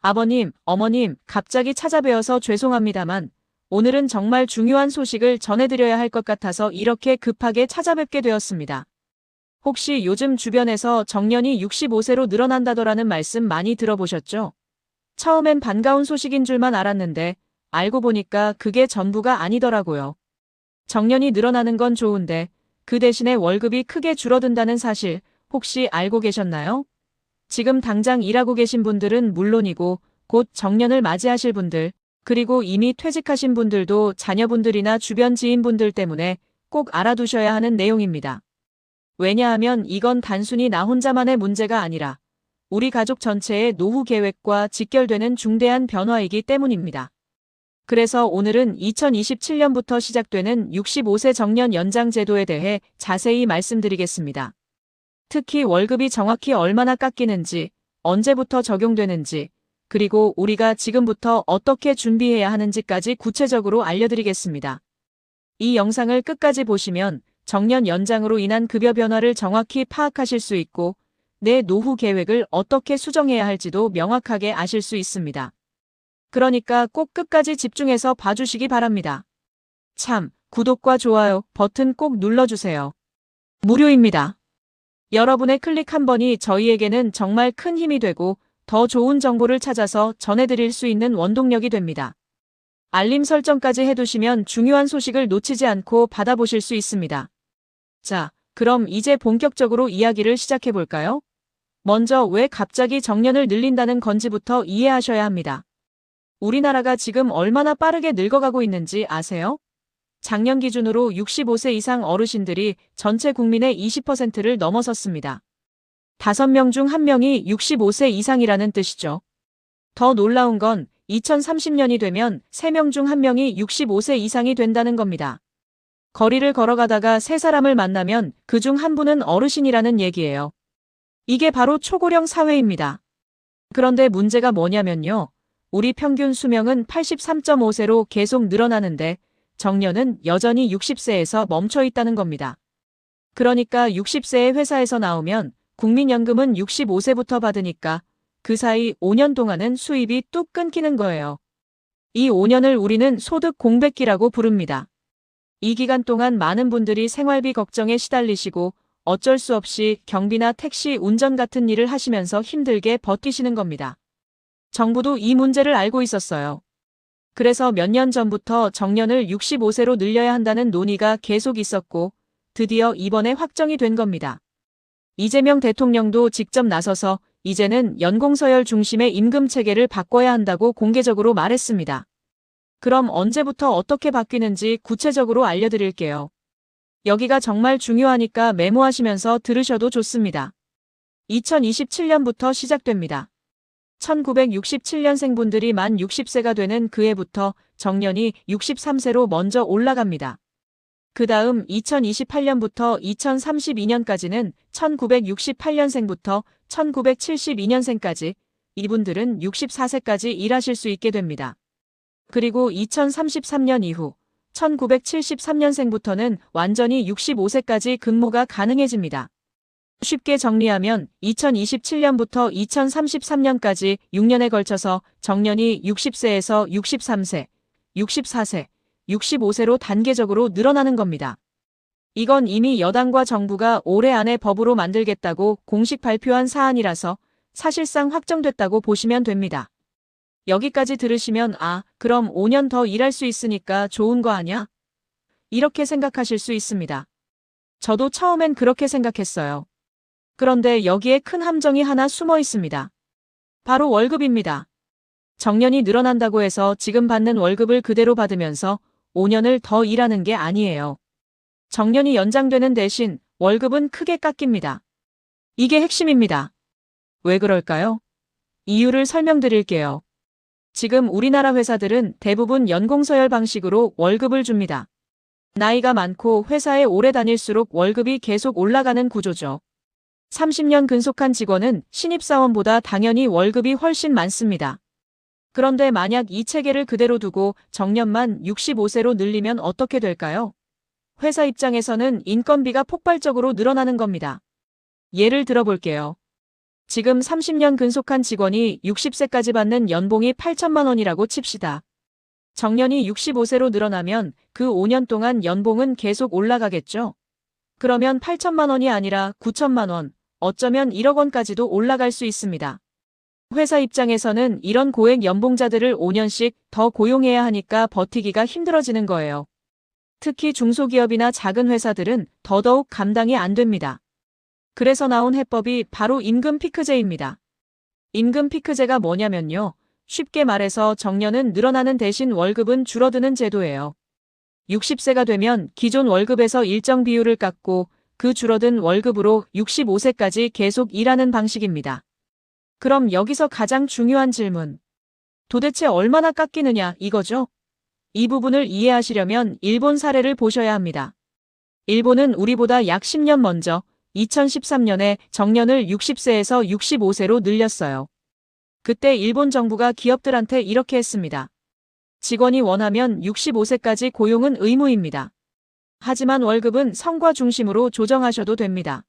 아버님, 어머님, 갑자기 찾아뵈어서 죄송합니다만 오늘은 정말 중요한 소식을 전해드려야 할 것 같아서 이렇게 급하게 찾아뵙게 되었습니다. 혹시 요즘 주변에서 정년이 65세로 늘어난다더라는 말씀 많이 들어보셨죠? 처음엔 반가운 소식인 줄만 알았는데 알고 보니까 그게 전부가 아니더라고요. 정년이 늘어나는 건 좋은데 그 대신에 월급이 크게 줄어든다는 사실 혹시 알고 계셨나요? 지금 당장 일하고 계신 분들은 물론이고 곧 정년을 맞이하실 분들, 그리고 이미 퇴직하신 분들도 자녀분들이나 주변 지인분들 때문에 꼭 알아두셔야 하는 내용입니다. 왜냐하면 이건 단순히 나 혼자만의 문제가 아니라 우리 가족 전체의 노후 계획과 직결되는 중대한 변화이기 때문입니다. 그래서 오늘은 2027년부터 시작되는 65세 정년 연장 제도에 대해 자세히 말씀드리겠습니다. 특히 월급이 정확히 얼마나 깎이는지, 언제부터 적용되는지, 그리고 우리가 지금부터 어떻게 준비해야 하는지까지 구체적으로 알려드리겠습니다. 이 영상을 끝까지 보시면 정년 연장으로 인한 급여 변화를 정확히 파악하실 수 있고 내 노후 계획을 어떻게 수정해야 할지도 명확하게 아실 수 있습니다. 그러니까 꼭 끝까지 집중해서 봐주시기 바랍니다. 참, 구독과 좋아요 버튼 꼭 눌러주세요. 무료입니다. 여러분의 클릭 한 번이 저희에게는 정말 큰 힘이 되고 더 좋은 정보를 찾아서 전해드릴 수 있는 원동력이 됩니다. 알림 설정까지 해두시면 중요한 소식을 놓치지 않고 받아보실 수 있습니다. 자, 그럼 이제 본격적으로 이야기를 시작해볼까요? 먼저 왜 갑자기 정년을 늘린다는 건지부터 이해하셔야 합니다. 우리나라가 지금 얼마나 빠르게 늙어가고 있는지 아세요? 작년 기준으로 65세 이상 어르신들이 전체 국민의 20%를 넘어섰습니다. 5명 중 1명이 65세 이상이라는 뜻이죠. 더 놀라운 건 2030년이 되면 3명 중 1명이 65세 이상이 된다는 겁니다. 거리를 걸어가다가 3사람을 만나면 그중 한 분은 어르신이라는 얘기예요. 이게 바로 초고령 사회입니다. 그런데 문제가 뭐냐면요. 우리 평균 수명은 83.5세로 계속 늘어나는데 정년은 여전히 60세에서 멈춰 있다는 겁니다. 그러니까 60세에 회사에서 나오면 국민연금은 65세부터 받으니까 그 사이 5년 동안은 수입이 뚝 끊기는 거예요. 이 5년을 우리는 소득 공백기라고 부릅니다. 이 기간 동안 많은 분들이 생활비 걱정에 시달리시고 어쩔 수 없이 경비나 택시 운전 같은 일을 하시면서 힘들게 버티시는 겁니다. 정부도 이 문제를 알고 있었어요. 그래서 몇 년 전부터 정년을 65세로 늘려야 한다는 논의가 계속 있었고 드디어 이번에 확정이 된 겁니다. 이재명 대통령도 직접 나서서 이제는 연공서열 중심의 임금 체계를 바꿔야 한다고 공개적으로 말했습니다. 그럼 언제부터 어떻게 바뀌는지 구체적으로 알려드릴게요. 여기가 정말 중요하니까 메모하시면서 들으셔도 좋습니다. 2027년부터 시작됩니다. 1967년생분들이 만 60세가 되는 그 해부터 정년이 63세로 먼저 올라갑니다. 그 다음 2028년부터 2032년까지는 1968년생부터 1972년생까지 이분들은 64세까지 일하실 수 있게 됩니다. 그리고 2033년 이후 1973년생부터는 완전히 65세까지 근무가 가능해집니다. 쉽게 정리하면 2027년부터 2033년까지 6년에 걸쳐서 정년이 60세에서 63세, 64세, 65세로 단계적으로 늘어나는 겁니다. 이건 이미 여당과 정부가 올해 안에 법으로 만들겠다고 공식 발표한 사안이라서 사실상 확정됐다고 보시면 됩니다. 여기까지 들으시면 그럼 5년 더 일할 수 있으니까 좋은 거 아냐? 이렇게 생각하실 수 있습니다. 저도 처음엔 그렇게 생각했어요. 그런데 여기에 큰 함정이 하나 숨어 있습니다. 바로 월급입니다. 정년이 늘어난다고 해서 지금 받는 월급을 그대로 받으면서 5년을 더 일하는 게 아니에요. 정년이 연장되는 대신 월급은 크게 깎입니다. 이게 핵심입니다. 왜 그럴까요? 이유를 설명드릴게요. 지금 우리나라 회사들은 대부분 연공서열 방식으로 월급을 줍니다. 나이가 많고 회사에 오래 다닐수록 월급이 계속 올라가는 구조죠. 30년 근속한 직원은 신입사원보다 당연히 월급이 훨씬 많습니다. 그런데 만약 이 체계를 그대로 두고 정년만 65세로 늘리면 어떻게 될까요? 회사 입장에서는 인건비가 폭발적으로 늘어나는 겁니다. 예를 들어볼게요. 지금 30년 근속한 직원이 60세까지 받는 연봉이 8천만 원이라고 칩시다. 정년이 65세로 늘어나면 그 5년 동안 연봉은 계속 올라가겠죠. 그러면 8천만 원이 아니라 9천만 원, 어쩌면 1억 원까지도 올라갈 수 있습니다. 회사 입장에서는 이런 고액 연봉자들을 5년씩 더 고용해야 하니까 버티기가 힘들어지는 거예요. 특히 중소기업이나 작은 회사들은 더더욱 감당이 안 됩니다. 그래서 나온 해법이 바로 임금 피크제입니다. 임금 피크제가 뭐냐면요. 쉽게 말해서 정년은 늘어나는 대신 월급은 줄어드는 제도예요. 60세가 되면 기존 월급에서 일정 비율을 깎고 그 줄어든 월급으로 65세까지 계속 일하는 방식입니다. 그럼 여기서 가장 중요한 질문. 도대체 얼마나 깎이느냐 이거죠? 이 부분을 이해하시려면 일본 사례를 보셔야 합니다. 일본은 우리보다 약 10년 먼저 2013년에 정년을 60세에서 65세로 늘렸어요. 그때 일본 정부가 기업들한테 이렇게 했습니다. 직원이 원하면 65세까지 고용은 의무입니다. 하지만 월급은 성과 중심으로 조정하셔도 됩니다.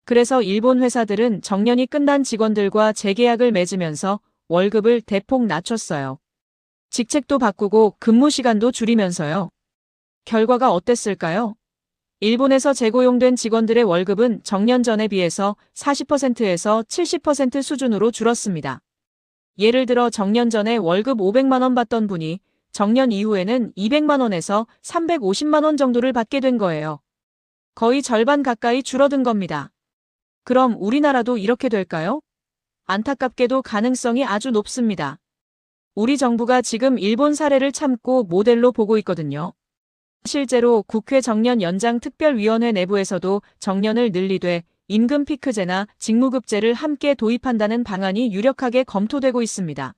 그래서 일본 회사들은 정년이 끝난 직원들과 재계약을 맺으면서 월급을 대폭 낮췄어요. 직책도 바꾸고 근무 시간도 줄이면서요. 결과가 어땠을까요? 일본에서 재고용된 직원들의 월급은 정년 전에 비해서 40%에서 70% 수준으로 줄었습니다. 예를 들어 정년 전에 월급 500만 원 받던 분이 정년 이후에는 200만 원에서 350만 원 정도를 받게 된 거예요. 거의 절반 가까이 줄어든 겁니다. 그럼 우리나라도 이렇게 될까요? 안타깝게도 가능성이 아주 높습니다. 우리 정부가 지금 일본 사례를 참고 모델로 보고 있거든요. 실제로 국회 정년 연장 특별위원회 내부에서도 정년을 늘리되 임금 피크제나 직무급제를 함께 도입한다는 방안이 유력하게 검토되고 있습니다.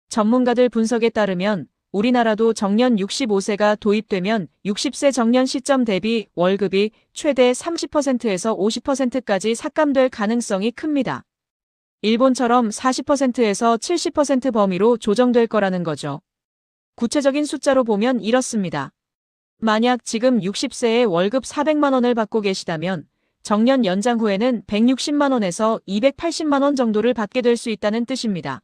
전문가들 분석에 따르면 우리나라도 정년 65세가 도입되면 60세 정년 시점 대비 월급이 최대 30%에서 50%까지 삭감될 가능성이 큽니다. 일본처럼 40%에서 70% 범위로 조정될 거라는 거죠. 구체적인 숫자로 보면 이렇습니다. 만약 지금 60세에 월급 400만 원을 받고 계시다면 정년 연장 후에는 160만 원에서 280만 원 정도를 받게 될 수 있다는 뜻입니다.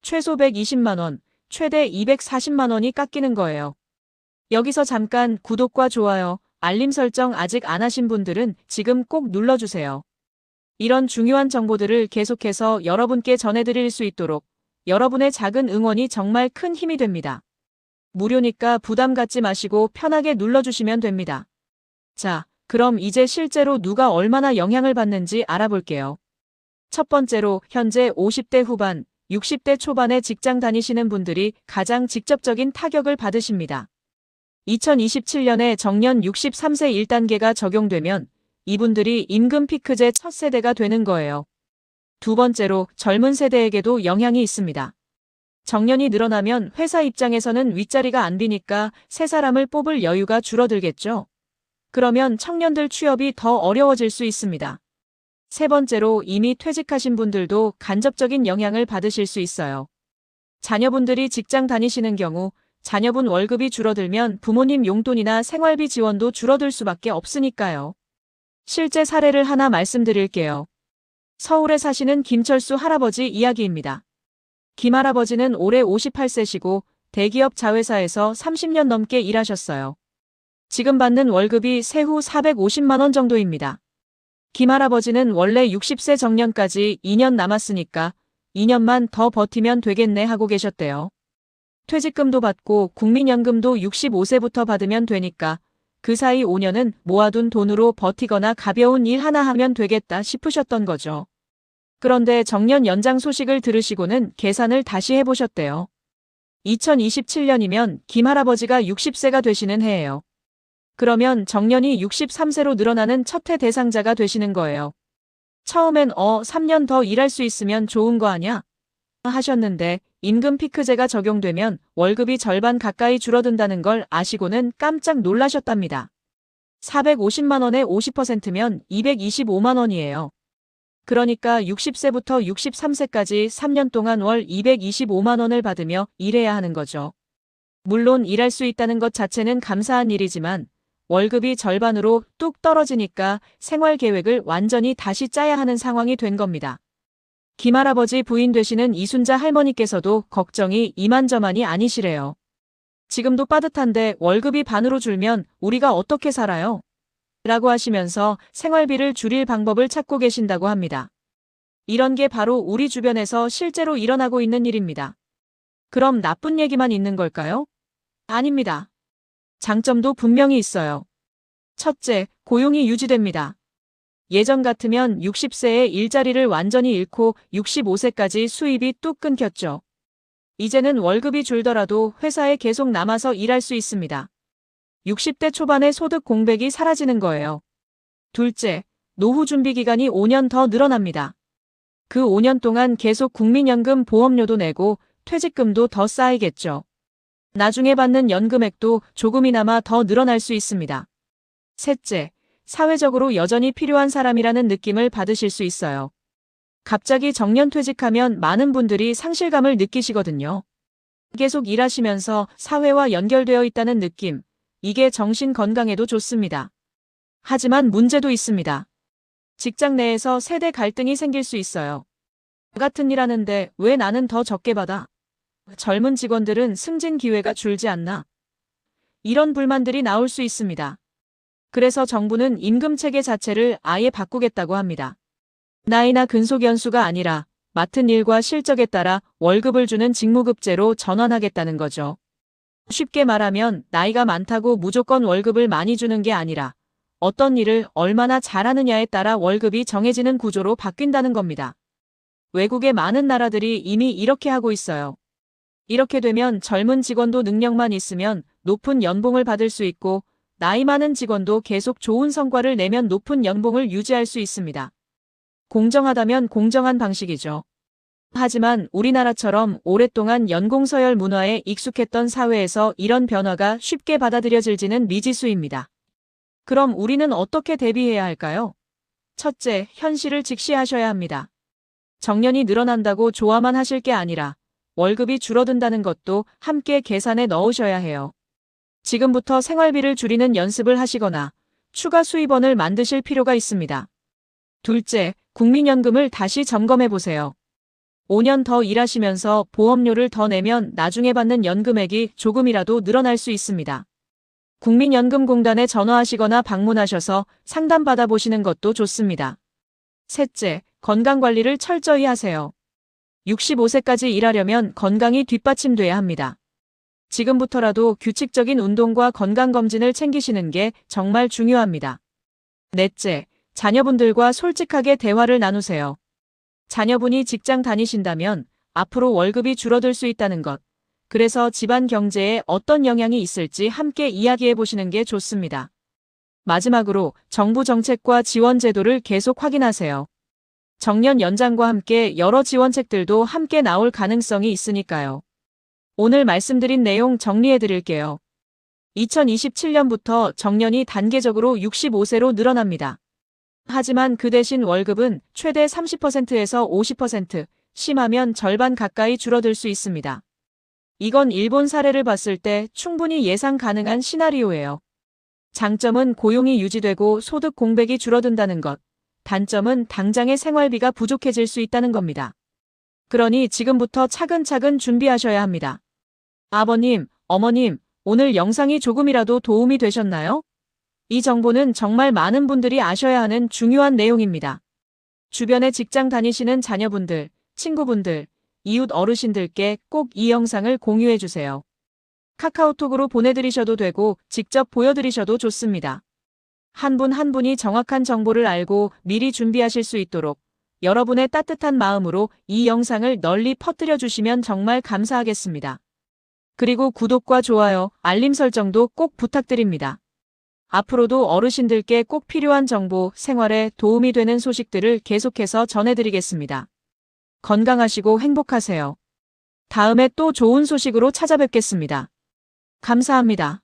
최소 120만 원, 최대 240만 원이 깎이는 거예요. 여기서 잠깐 구독과 좋아요, 알림 설정 아직 안 하신 분들은 지금 꼭 눌러주세요. 이런 중요한 정보들을 계속해서 여러분께 전해드릴 수 있도록 여러분의 작은 응원이 정말 큰 힘이 됩니다. 무료니까 부담 갖지 마시고 편하게 눌러주시면 됩니다. 자, 그럼 이제 실제로 누가 얼마나 영향을 받는지 알아볼게요. 첫 번째로 현재 50대 후반, 60대 초반에 직장 다니시는 분들이 가장 직접적인 타격을 받으십니다. 2027년에 정년 63세 1단계가 적용되면 이분들이 임금 피크제 첫 세대가 되는 거예요. 두 번째로 젊은 세대에게도 영향이 있습니다. 정년이 늘어나면 회사 입장에서는 윗자리가 안 비니까 새 사람을 뽑을 여유가 줄어들겠죠. 그러면 청년들 취업이 더 어려워질 수 있습니다. 세 번째로 이미 퇴직하신 분들도 간접적인 영향을 받으실 수 있어요. 자녀분들이 직장 다니시는 경우 자녀분 월급이 줄어들면 부모님 용돈이나 생활비 지원도 줄어들 수밖에 없으니까요. 실제 사례를 하나 말씀드릴게요. 서울에 사시는 김철수 할아버지 이야기입니다. 김 할아버지는 올해 58세시고 대기업 자회사에서 30년 넘게 일하셨어요. 지금 받는 월급이 세후 450만 원 정도입니다. 김 할아버지는 원래 60세 정년까지 2년 남았으니까 2년만 더 버티면 되겠네 하고 계셨대요. 퇴직금도 받고 국민연금도 65세부터 받으면 되니까 그 사이 5년은 모아둔 돈으로 버티거나 가벼운 일 하나 하면 되겠다 싶으셨던 거죠. 그런데 정년 연장 소식을 들으시고는 계산을 다시 해보셨대요. 2027년이면 김 할아버지가 60세가 되시는 해예요. 그러면 정년이 63세로 늘어나는 첫 해 대상자가 되시는 거예요. 처음엔 3년 더 일할 수 있으면 좋은 거 아냐? 하셨는데 임금 피크제가 적용되면 월급이 절반 가까이 줄어든다는 걸 아시고는 깜짝 놀라셨답니다. 450만 원에 50%면 225만 원이에요. 그러니까 60세부터 63세까지 3년 동안 월 225만 원을 받으며 일해야 하는 거죠. 물론 일할 수 있다는 것 자체는 감사한 일이지만 월급이 절반으로 뚝 떨어지니까 생활 계획을 완전히 다시 짜야 하는 상황이 된 겁니다. 김할아버지 부인 되시는 이순자 할머니께서도 걱정이 이만저만이 아니시래요. 지금도 빠듯한데 월급이 반으로 줄면 우리가 어떻게 살아요? 라고 하시면서 생활비를 줄일 방법을 찾고 계신다고 합니다. 이런 게 바로 우리 주변에서 실제로 일어나고 있는 일입니다. 그럼 나쁜 얘기만 있는 걸까요? 아닙니다. 장점도 분명히 있어요. 첫째, 고용이 유지됩니다. 예전 같으면 60세에 일자리를 완전히 잃고 65세까지 수입이 뚝 끊겼죠. 이제는 월급이 줄더라도 회사에 계속 남아서 일할 수 있습니다. 60대 초반의 소득 공백이 사라지는 거예요. 둘째, 노후 준비 기간이 5년 더 늘어납니다. 그 5년 동안 계속 국민연금 보험료도 내고 퇴직금도 더 쌓이겠죠. 나중에 받는 연금액도 조금이나마 더 늘어날 수 있습니다. 셋째, 사회적으로 여전히 필요한 사람이라는 느낌을 받으실 수 있어요. 갑자기 정년퇴직하면 많은 분들이 상실감을 느끼시거든요. 계속 일하시면서 사회와 연결되어 있다는 느낌, 이게 정신 건강에도 좋습니다. 하지만 문제도 있습니다. 직장 내에서 세대 갈등이 생길 수 있어요. 같은 일 하는데 왜 나는 더 적게 받아? 젊은 직원들은 승진 기회가 줄지 않나? 이런 불만들이 나올 수 있습니다. 그래서 정부는 임금 체계 자체를 아예 바꾸겠다고 합니다. 나이나 근속 연수가 아니라 맡은 일과 실적에 따라 월급을 주는 직무급제로 전환하겠다는 거죠. 쉽게 말하면 나이가 많다고 무조건 월급을 많이 주는 게 아니라 어떤 일을 얼마나 잘하느냐에 따라 월급이 정해지는 구조로 바뀐다는 겁니다. 외국의 많은 나라들이 이미 이렇게 하고 있어요. 이렇게 되면 젊은 직원도 능력만 있으면 높은 연봉을 받을 수 있고 나이 많은 직원도 계속 좋은 성과를 내면 높은 연봉을 유지할 수 있습니다. 공정하다면 공정한 방식이죠. 하지만 우리나라처럼 오랫동안 연공서열 문화에 익숙했던 사회에서 이런 변화가 쉽게 받아들여질지는 미지수입니다. 그럼 우리는 어떻게 대비해야 할까요? 첫째, 현실을 직시하셔야 합니다. 정년이 늘어난다고 좋아만 하실 게 아니라 월급이 줄어든다는 것도 함께 계산에 넣으셔야 해요. 지금부터 생활비를 줄이는 연습을 하시거나 추가 수입원을 만드실 필요가 있습니다. 둘째, 국민연금을 다시 점검해 보세요. 5년 더 일하시면서 보험료를 더 내면 나중에 받는 연금액이 조금이라도 늘어날 수 있습니다. 국민연금공단에 전화하시거나 방문하셔서 상담받아 보시는 것도 좋습니다. 셋째, 건강관리를 철저히 하세요. 65세까지 일하려면 건강이 뒷받침돼야 합니다. 지금부터라도 규칙적인 운동과 건강검진을 챙기시는 게 정말 중요합니다. 넷째, 자녀분들과 솔직하게 대화를 나누세요. 자녀분이 직장 다니신다면 앞으로 월급이 줄어들 수 있다는 것, 그래서 집안 경제에 어떤 영향이 있을지 함께 이야기해 보시는 게 좋습니다. 마지막으로 정부 정책과 지원 제도를 계속 확인하세요. 정년 연장과 함께 여러 지원책들도 함께 나올 가능성이 있으니까요. 오늘 말씀드린 내용 정리해 드릴게요. 2027년부터 정년이 단계적으로 65세로 늘어납니다. 하지만 그 대신 월급은 최대 30%에서 50%, 심하면 절반 가까이 줄어들 수 있습니다. 이건 일본 사례를 봤을 때 충분히 예상 가능한 시나리오예요. 장점은 고용이 유지되고 소득 공백이 줄어든다는 것, 단점은 당장의 생활비가 부족해질 수 있다는 겁니다. 그러니 지금부터 차근차근 준비하셔야 합니다. 아버님, 어머님, 오늘 영상이 조금이라도 도움이 되셨나요? 이 정보는 정말 많은 분들이 아셔야 하는 중요한 내용입니다. 주변에 직장 다니시는 자녀분들, 친구분들, 이웃 어르신들께 꼭 이 영상을 공유해 주세요. 카카오톡으로 보내드리셔도 되고 직접 보여드리셔도 좋습니다. 한 분 한 분이 정확한 정보를 알고 미리 준비하실 수 있도록 여러분의 따뜻한 마음으로 이 영상을 널리 퍼뜨려 주시면 정말 감사하겠습니다. 그리고 구독과 좋아요, 알림 설정도 꼭 부탁드립니다. 앞으로도 어르신들께 꼭 필요한 정보, 생활에 도움이 되는 소식들을 계속해서 전해드리겠습니다. 건강하시고 행복하세요. 다음에 또 좋은 소식으로 찾아뵙겠습니다. 감사합니다.